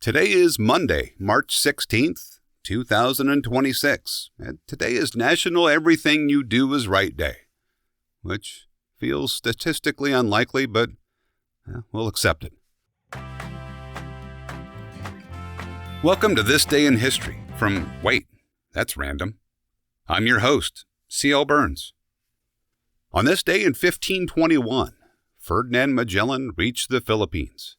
Today is Monday, March 16th, 2026, and today is National Everything You Do Is Right Day, which feels statistically unlikely, but we'll accept it. Welcome to This Day in History from, wait, that's random. I'm your host, C.L. Burns. On this day in 1521, Ferdinand Magellan reached the Philippines.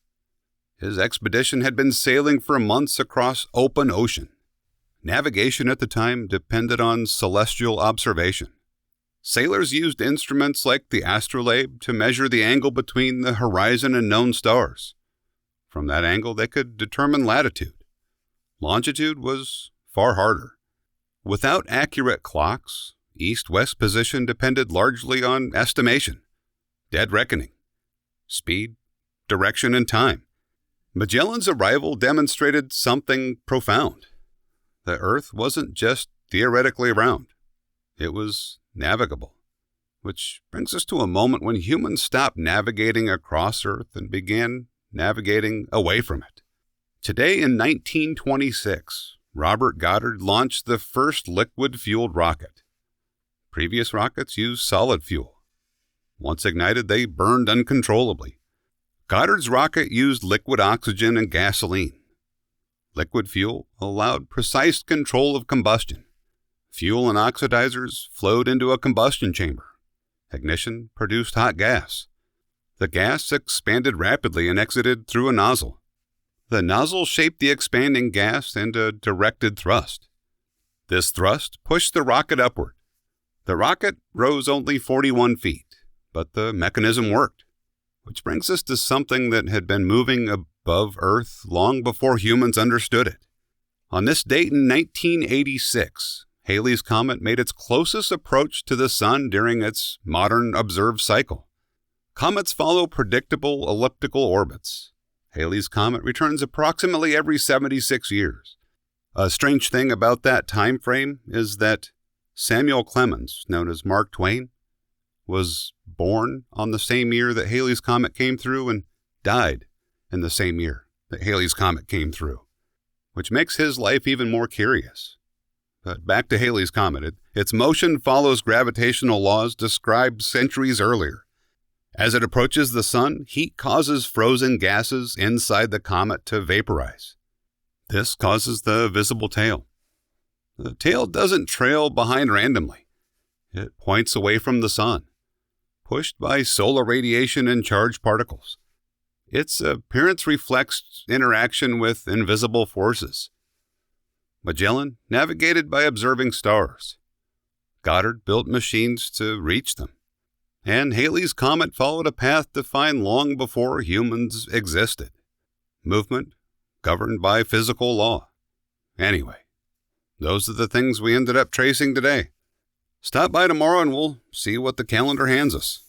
His expedition had been sailing for months across open ocean. Navigation at the time depended on celestial observation. Sailors used instruments like the astrolabe to measure the angle between the horizon and known stars. From that angle, they could determine latitude. Longitude was far harder. Without accurate clocks, east-west position depended largely on estimation, dead reckoning, speed, direction, and time. Magellan's arrival demonstrated something profound. The Earth wasn't just theoretically round. It was navigable. Which brings us to a moment when humans stopped navigating across Earth and began navigating away from it. Today in 1926, Robert Goddard launched the first liquid-fueled rocket. Previous rockets used solid fuel. Once ignited, they burned uncontrollably. Goddard's rocket used liquid oxygen and gasoline. Liquid fuel allowed precise control of combustion. Fuel and oxidizers flowed into a combustion chamber. Ignition produced hot gas. The gas expanded rapidly and exited through a nozzle. The nozzle shaped the expanding gas into directed thrust. This thrust pushed the rocket upward. The rocket rose only 41 feet, but the mechanism worked. Which brings us to something that had been moving above Earth long before humans understood it. On this date in 1986, Halley's Comet made its closest approach to the Sun during its modern observed cycle. Comets follow predictable elliptical orbits. Halley's Comet returns approximately every 76 years. A strange thing about that time frame is that Samuel Clemens, known as Mark Twain, was born on the same year that Halley's Comet came through and died in the same year that Halley's Comet came through, which makes his life even more curious. But back to Halley's Comet. Its motion follows gravitational laws described centuries earlier. As it approaches the Sun, heat causes frozen gases inside the comet to vaporize. This causes the visible tail. The tail doesn't trail behind randomly. It points away from the Sun, pushed by solar radiation and charged particles. Its appearance reflects interaction with invisible forces. Magellan navigated by observing stars. Goddard built machines to reach them. And Halley's Comet followed a path defined long before humans existed. Movement governed by physical law. Anyway, those are the things we ended up tracing today. Stop by tomorrow and we'll see what the calendar hands us.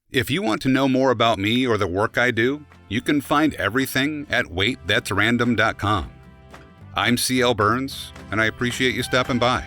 If you want to know more about me or the work I do, you can find everything at waitthat'srandom.com. I'm C.L. Burns, and I appreciate you stopping by.